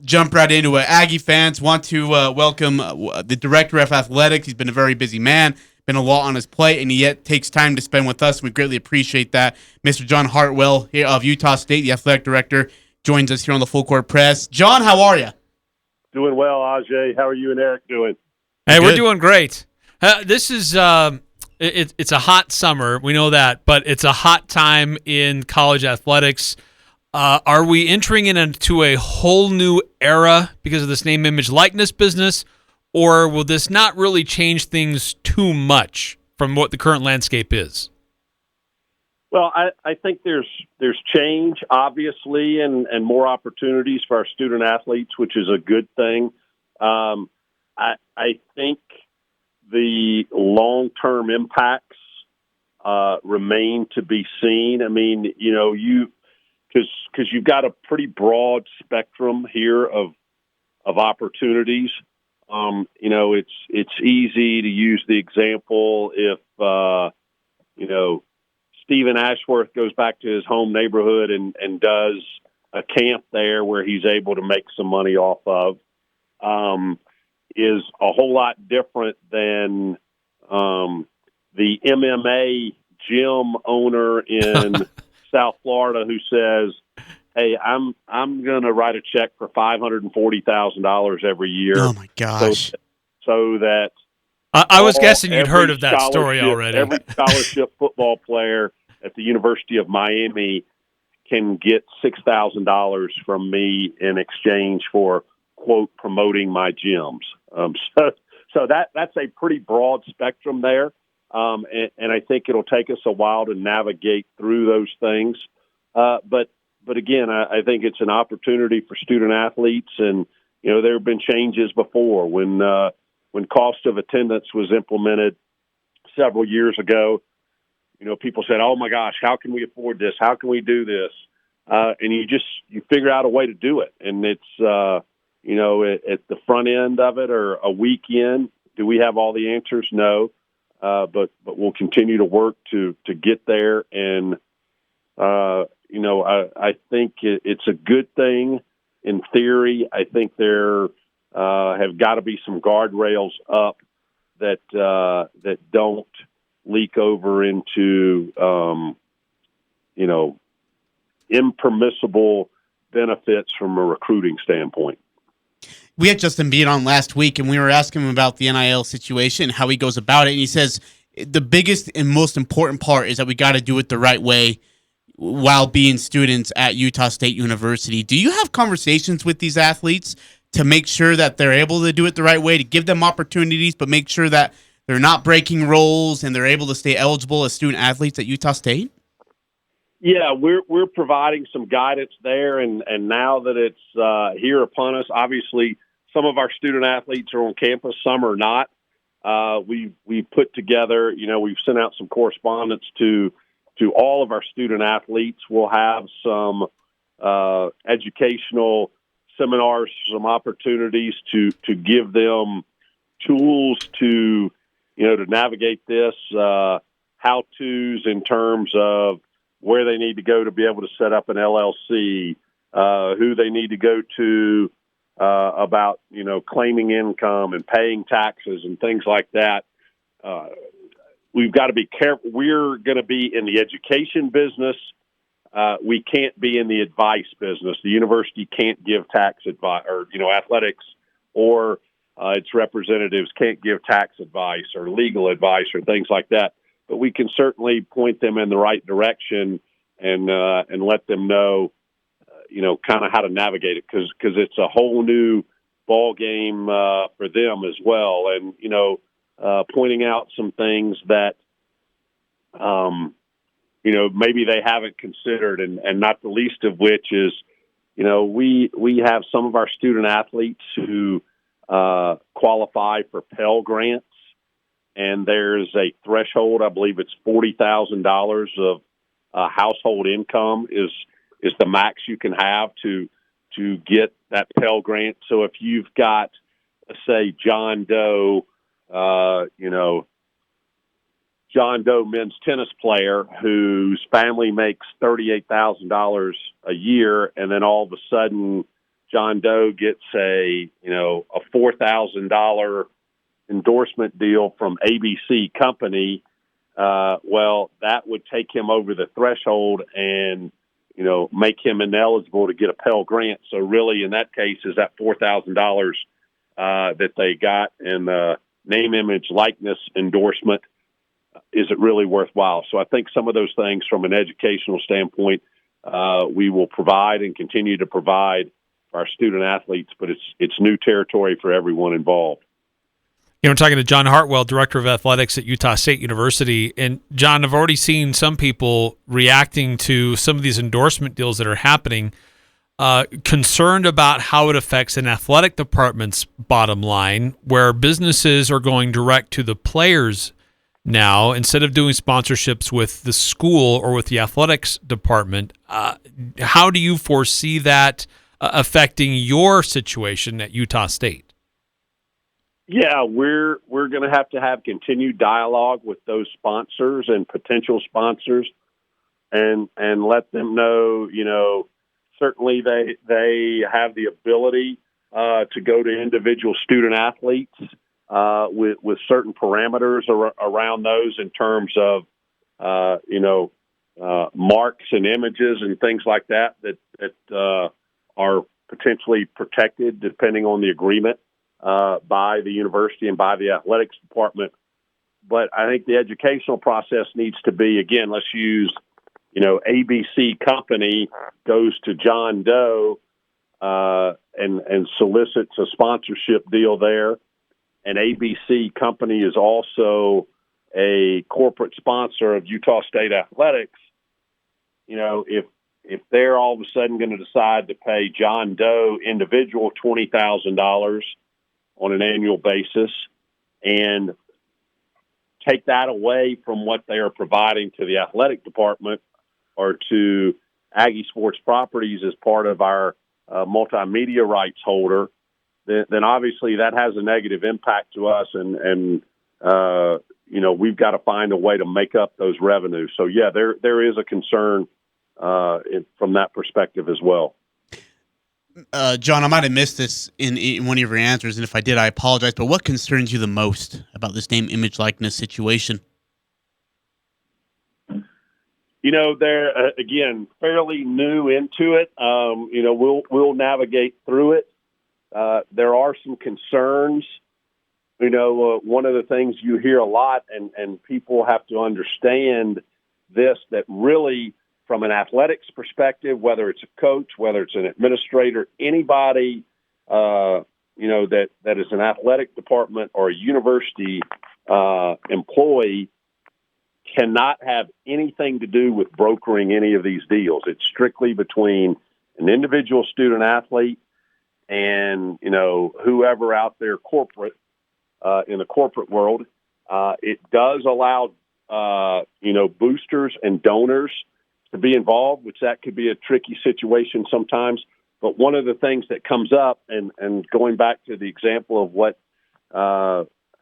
jump right into it. Aggie fans want to welcome the Director of Athletics. He's been a very busy man, been a lot on his plate, and he yet takes time to spend with us. We greatly appreciate that. Mr. John Hartwell here of Utah State, the Athletic Director, joins us here on the Full Court Press. John, how are you? Doing well, Ajay. How are you and Eric doing? Hey, we're doing great. This is it's a hot summer. We know that, but it's a hot time in college athletics. Are we entering into a whole new era because of this name, image, likeness business, or will this not really change things too much from what the current landscape is? Well, I think there's change, obviously, and more opportunities for our student athletes, which is a good thing. I think the long-term impacts remain to be seen. I mean, because you've got a pretty broad spectrum here of opportunities. It's easy to use the example if Stephen Ashworth goes back to his home neighborhood and does a camp there where he's able to make some money off of, is a whole lot different than the MMA gym owner in South Florida who says, "Hey, I'm going to write a check for $540,000 every year." Oh my gosh! So that I was guessing you'd heard of that story already. Every scholarship football player at the University of Miami can get $6,000 from me in exchange for, quote, promoting my gyms. So that's a pretty broad spectrum there. And I think it'll take us a while to navigate through those things. But again, I think it's an opportunity for student athletes. And, there have been changes before when cost of attendance was implemented several years ago. People said, "Oh my gosh, how can we afford this? How can we do this?" And you figure out a way to do it. And it's, at the front end of it or a weekend, do we have all the answers? No. But we'll continue to work to get there. And, I think it's a good thing in theory. I think there have got to be some guardrails up that don't leak over into, impermissible benefits from a recruiting standpoint. We had Justin Bean on last week, and we were asking him about the NIL situation, how he goes about it. And he says the biggest and most important part is that we got to do it the right way while being students at Utah State University. Do you have conversations with these athletes to make sure that they're able to do it the right way, to give them opportunities, but make sure that they're not breaking roles and they're able to stay eligible as student athletes at Utah State? Yeah, we're providing some guidance there, and now that it's here upon us, obviously some of our student athletes are on campus, some are not. We put together, we've sent out some correspondence to all of our student athletes. We'll have some educational seminars, some opportunities to give them tools to navigate this, how-tos in terms of where they need to go to be able to set up an LLC, who they need to go to about, claiming income and paying taxes and things like that. We've got to be careful. We're going to be in the education business. We can't be in the advice business. The university can't give tax advice, or, athletics or its representatives can't give tax advice or legal advice or things like that. But we can certainly point them in the right direction and let them know, kind of how to navigate it, because it's a whole new ball game for them as well. And, pointing out some things that, maybe they haven't considered, and not the least of which is, we have some of our student athletes who qualify for Pell Grants. And there's a threshold, I believe it's $40,000 of household income is the max you can have to get that Pell Grant. So if you've got, let's say, John Doe men's tennis player whose family makes $38,000 a year, and then all of a sudden John Doe gets a $4,000 endorsement deal from ABC Company, well, that would take him over the threshold and, make him ineligible to get a Pell Grant. So really, in that case, is that $4,000 that they got in the name, image, likeness endorsement, is it really worthwhile? So I think some of those things from an educational standpoint, we will provide and continue to provide for our student athletes, but it's new territory for everyone involved. I'm talking to John Hartwell, Director of Athletics at Utah State University. And, John, I've already seen some people reacting to some of these endorsement deals that are happening, concerned about how it affects an athletic department's bottom line, where businesses are going direct to the players now instead of doing sponsorships with the school or with the athletics department. How do you foresee that affecting your situation at Utah State? Yeah, we're going to have continued dialogue with those sponsors and potential sponsors, and let them know, certainly they have the ability to go to individual student athletes with certain parameters around those in terms of marks and images and things like that are potentially protected depending on the agreement by the university and by the athletics department. But I think the educational process needs to be, again, let's use, ABC Company goes to John Doe and solicits a sponsorship deal there. And ABC Company is also a corporate sponsor of Utah State Athletics. If they're all of a sudden going to decide to pay John Doe individual $20,000 on an annual basis and take that away from what they are providing to the athletic department or to Aggie Sports Properties as part of our multimedia rights holder, then obviously that has a negative impact to us, and we've got to find a way to make up those revenues. So yeah, there is a concern from that perspective as well. John, I might have missed this in one of your answers, and if I did, I apologize. But what concerns you the most about this name, image, likeness situation? They're again fairly new into it. We'll navigate through it. There are some concerns. One of the things you hear a lot, and people have to understand this, that really, from an athletics perspective, whether it's a coach, whether it's an administrator, anybody, that is an athletic department or a university employee cannot have anything to do with brokering any of these deals. It's strictly between an individual student athlete and, whoever out there corporate, in the corporate world. It does allow, boosters and donors to be involved, which that could be a tricky situation sometimes. But one of the things that comes up, and going back to the example of what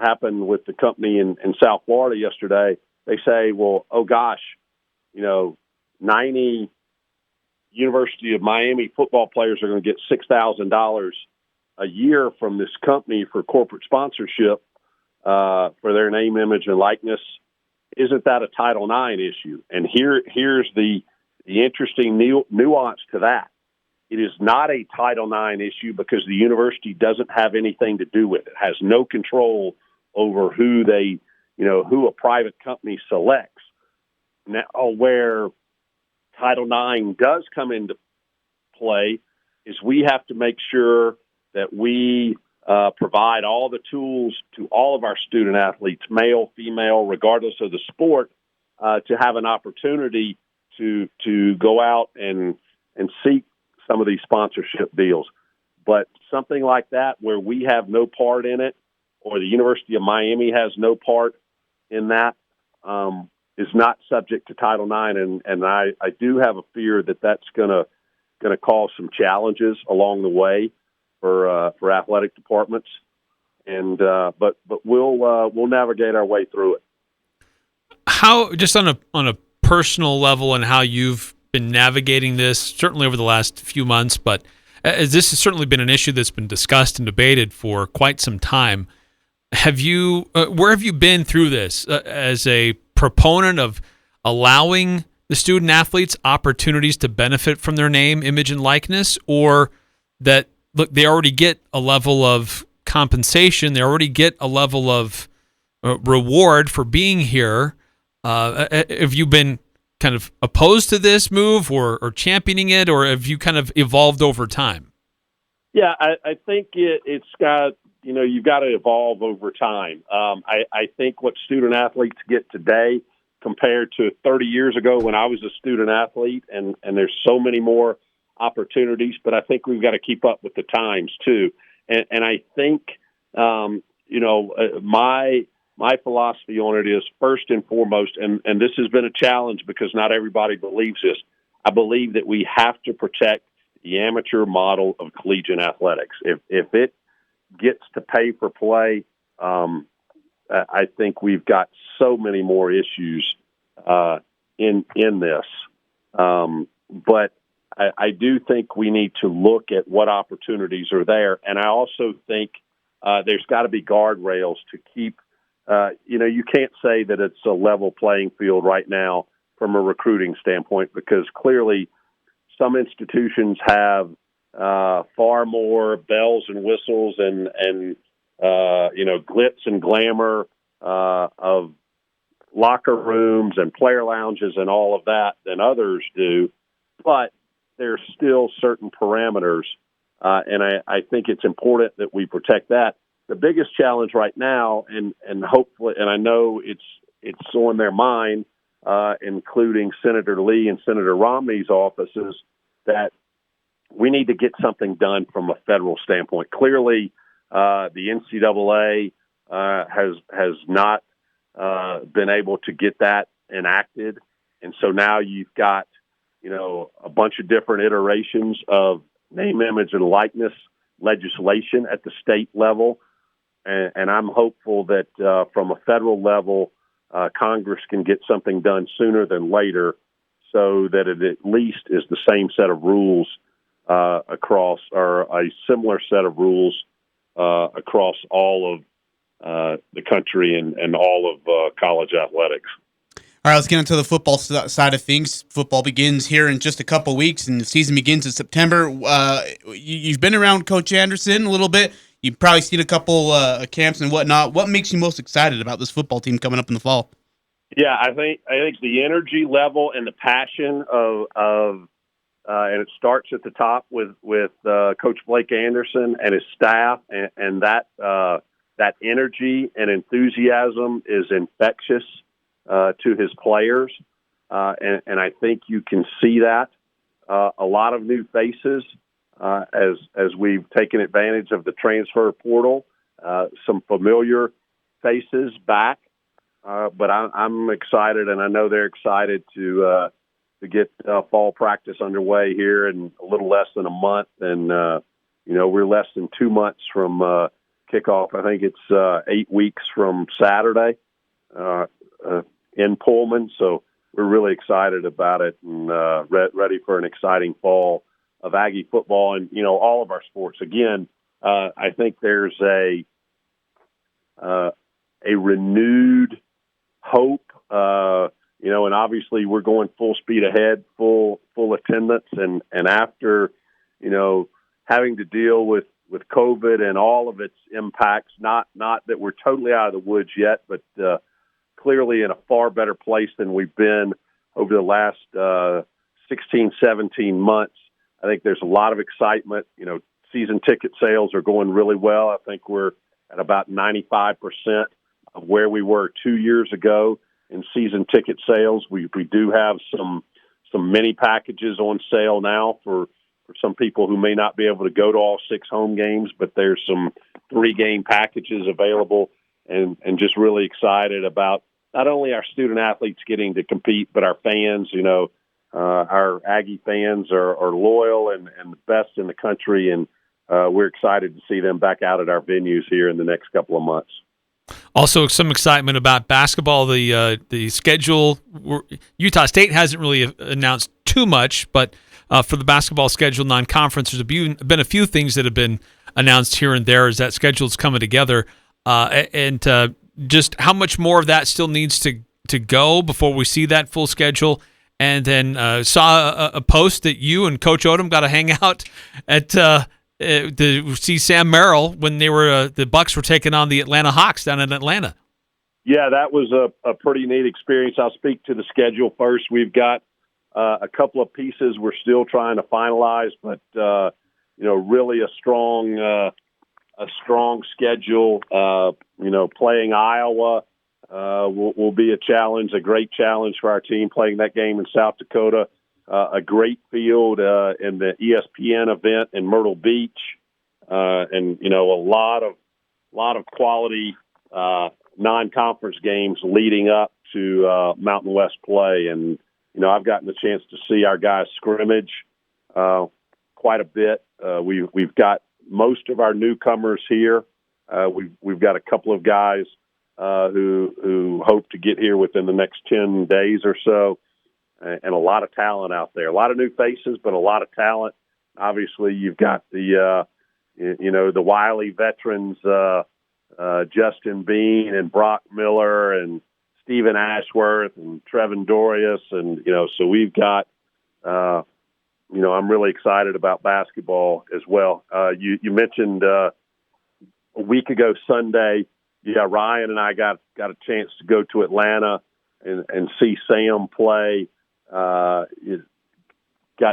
happened with the company in South Florida yesterday, they say, well, oh gosh, 90 University of Miami football players are going to get $6,000 a year from this company for corporate sponsorship for their name, image, and likeness. Isn't that a Title IX issue? And here's the interesting nuance to that. It is not a Title IX issue because the university doesn't have anything to do with it. It has no control over who a private company selects. Now, where Title IX does come into play is we have to make sure that we provide all the tools to all of our student athletes, male, female, regardless of the sport, to have an opportunity to go out and seek some of these sponsorship deals. But something like that where we have no part in it, or the University of Miami has no part in that, is not subject to Title IX. And I do have a fear that that's going to cause some challenges along the way for athletic departments, and but we'll navigate our way through it. How, just on a personal level, and how you've been navigating this, certainly over the last few months, but as this has certainly been an issue that's been discussed and debated for quite some time. Where have you been through this as a proponent of allowing the student athletes opportunities to benefit from their name, image, and likeness, or that, look, they already get a level of compensation, they already get a level of reward for being here? Have you been kind of opposed to this move or championing it, or have you kind of evolved over time? Yeah, I think it's got, you've got to evolve over time. I think what student athletes get today compared to 30 years ago when I was a student athlete, and there's so many more opportunities, but I think we've got to keep up with the times too. And I think, my philosophy on it is, first and foremost, and this has been a challenge because not everybody believes this, I believe that we have to protect the amateur model of collegiate athletics. If it gets to pay for play, I think we've got so many more issues in this. But I do think we need to look at what opportunities are there. And I also think there's got to be guardrails to keep, you can't say that it's a level playing field right now from a recruiting standpoint, because clearly some institutions have far more bells and whistles and glitz and glamour of locker rooms and player lounges and all of that than others do. But there's still certain parameters, and I think it's important that we protect that. The biggest challenge right now, and hopefully, and I know it's on their mind, including Senator Lee and Senator Romney's offices, that we need to get something done from a federal standpoint. Clearly, the NCAA has not been able to get that enacted, and so now you've got a bunch of different iterations of name, image, and likeness legislation at the state level, and I'm hopeful that from a federal level, Congress can get something done sooner than later, so that it at least is the same set of rules across, or a similar set of rules across all of the country and all of college athletics. All right, let's get into the football side of things. Football begins here in just a couple weeks, and the season begins in September. You've been around Coach Anderson a little bit. You've probably seen a couple camps and whatnot. What makes you most excited about this football team coming up in the fall? Yeah, I think the energy level and the passion of and it starts at the top with Coach Blake Anderson and his staff, and that energy and enthusiasm is infectious to his players, and I think you can see that a lot of new faces as we've taken advantage of the transfer portal, some familiar faces back, but I'm excited, and I know they're excited to get fall practice underway here in a little less than a month, and we're less than 2 months from kickoff. I think it's 8 weeks from Saturday in Pullman, so we're really excited about it and ready for an exciting fall of Aggie football and all of our sports. Again, I think there's a renewed hope, and obviously we're going full speed ahead, full attendance, and after having to deal with COVID and all of its impacts, not that we're totally out of the woods yet, but clearly in a far better place than we've been over the last 16, 17 months. I think there's a lot of excitement. Season ticket sales are going really well. I think we're at about 95% of where we were 2 years ago in season ticket sales. We do have some mini packages on sale now for some people who may not be able to go to all 6 home games, but there's some 3-game packages available, and just really excited about not only our student athletes getting to compete, but our fans. Our Aggie fans are loyal and the best in the country, and we're excited to see them back out at our venues here in the next couple of months. Also, some excitement about basketball. The schedule. Utah State hasn't really announced too much, but for the basketball schedule non-conference, there's been a few things that have been announced here and there as that schedule's coming together. And just how much more of that still needs to go before we see that full schedule. And then saw a post that you and Coach Odom got to hang out at to see Sam Merrill when they were the Bucks were taking on the Atlanta Hawks down in Atlanta. Yeah, that was a pretty neat experience. I'll speak to the schedule first. We've got a couple of pieces we're still trying to finalize, but really a strong schedule. Playing Iowa will be a challenge, a great challenge for our team. Playing that game in South Dakota, a great field in the ESPN event in Myrtle Beach, and a lot of quality non-conference games leading up to Mountain West play. And I've gotten the chance to see our guys scrimmage quite a bit. We've got most of our newcomers here. We've got a couple of guys who hope to get here within the next 10 days or so, and a lot of talent out there. A lot of new faces, but a lot of talent. Obviously, you've got the wily veterans, Justin Bean and Brock Miller and Stephen Ashworth and Trevin Dorius, and so we've got. I'm really excited about basketball as well. You mentioned a week ago Sunday. Yeah, Ryan and I got a chance to go to Atlanta and see Sam play. Got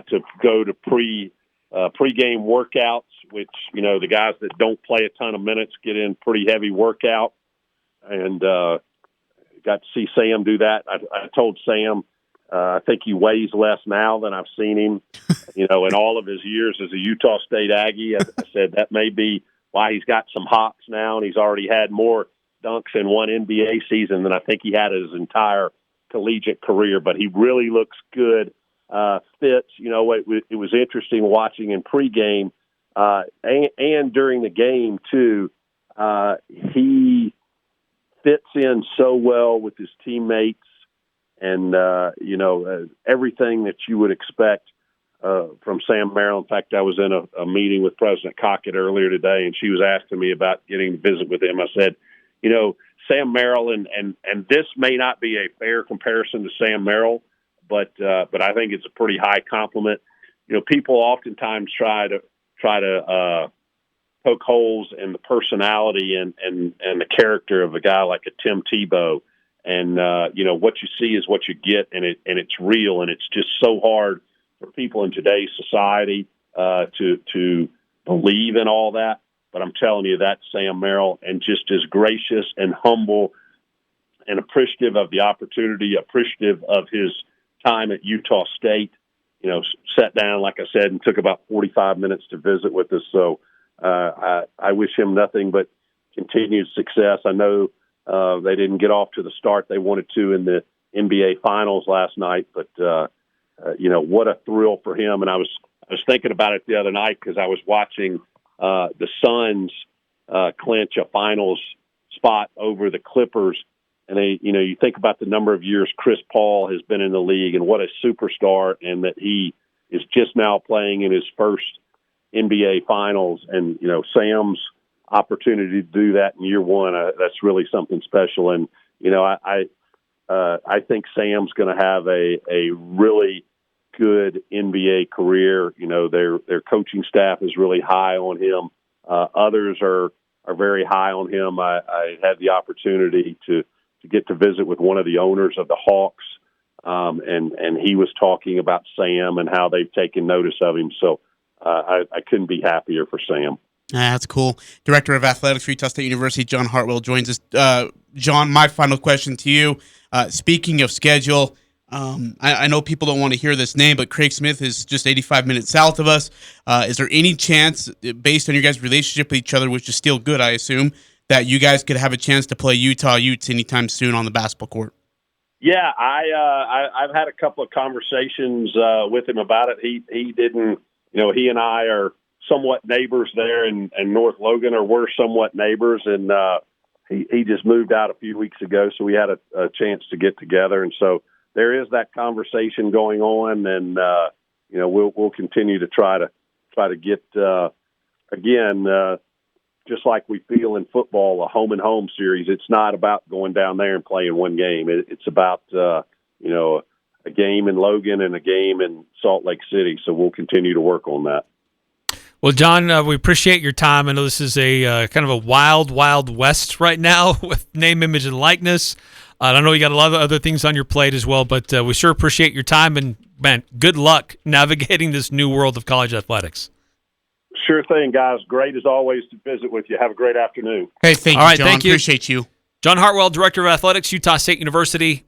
to go to pregame workouts, which the guys that don't play a ton of minutes get in pretty heavy workout, and got to see Sam do that. I told Sam I think he weighs less now than I've seen him, in all of his years as a Utah State Aggie. I said that may be why he's got some hops now, and he's already had more dunks in one NBA season than I think he had his entire collegiate career. But he really looks good, fits. It was interesting watching in pregame and during the game, too. He fits in so well with his teammates and, everything that you would expect from Sam Merrill. In fact, I was in a meeting with President Cockett earlier today, and she was asking me about getting to visit with him. I said, Sam Merrill, and this may not be a fair comparison to Sam Merrill, but I think it's a pretty high compliment. People oftentimes try to poke holes in the personality and the character of a guy like a Tim Tebow, and what you see is what you get, and it's real, and it's just so hard for people in today's society to believe in all that. But I'm telling you, that's Sam Merrill, and just as gracious and humble and appreciative of the opportunity, appreciative of his time at Utah State. Sat down, like I said, and took about 45 minutes to visit with us. So I wish him nothing but continued success. I know they didn't get off to the start they wanted to in the NBA Finals last night, but what a thrill for him. And I was thinking about it the other night because I was watching the Suns clinch a finals spot over the Clippers. And you think about the number of years Chris Paul has been in the league and what a superstar, and that he is just now playing in his first NBA Finals. And, Sam's opportunity to do that in year one, that's really something special. And, I think Sam's going to have a really good NBA career. Their coaching staff is really high on him. Others are very high on him. I had the opportunity to get to visit with one of the owners of the Hawks, and he was talking about Sam and how they've taken notice of him. So I couldn't be happier for Sam. That's cool. Director of Athletics for Utah State University, John Hartwell, joins us. John, my final question to you. Speaking of schedule, I know people don't want to hear this name, but Craig Smith is just 85 minutes south of us. Is there any chance, based on your guys' relationship with each other, which is still good, I assume, that you guys could have a chance to play Utah Utes anytime soon on the basketball court? Yeah, I've had a couple of conversations with him about it. He didn't, he and I are somewhat neighbors there in North Logan, or we're somewhat neighbors, and he just moved out a few weeks ago, so we had a chance to get together. And so there is that conversation going on, and we'll continue to try to get again. Just like we feel in football, a home and home series, it's not about going down there and playing one game. It's about, a game in Logan and a game in Salt Lake City. So we'll continue to work on that. Well, John, we appreciate your time. I know this is a kind of a wild, wild west right now with name, image, and likeness. I know you got a lot of other things on your plate as well, but we sure appreciate your time. And, man, good luck navigating this new world of college athletics. Sure thing, guys. Great as always to visit with you. Have a great afternoon. Hey, thank All you, right, John. thank you. Appreciate you. John Hartwell, Director of Athletics, Utah State University.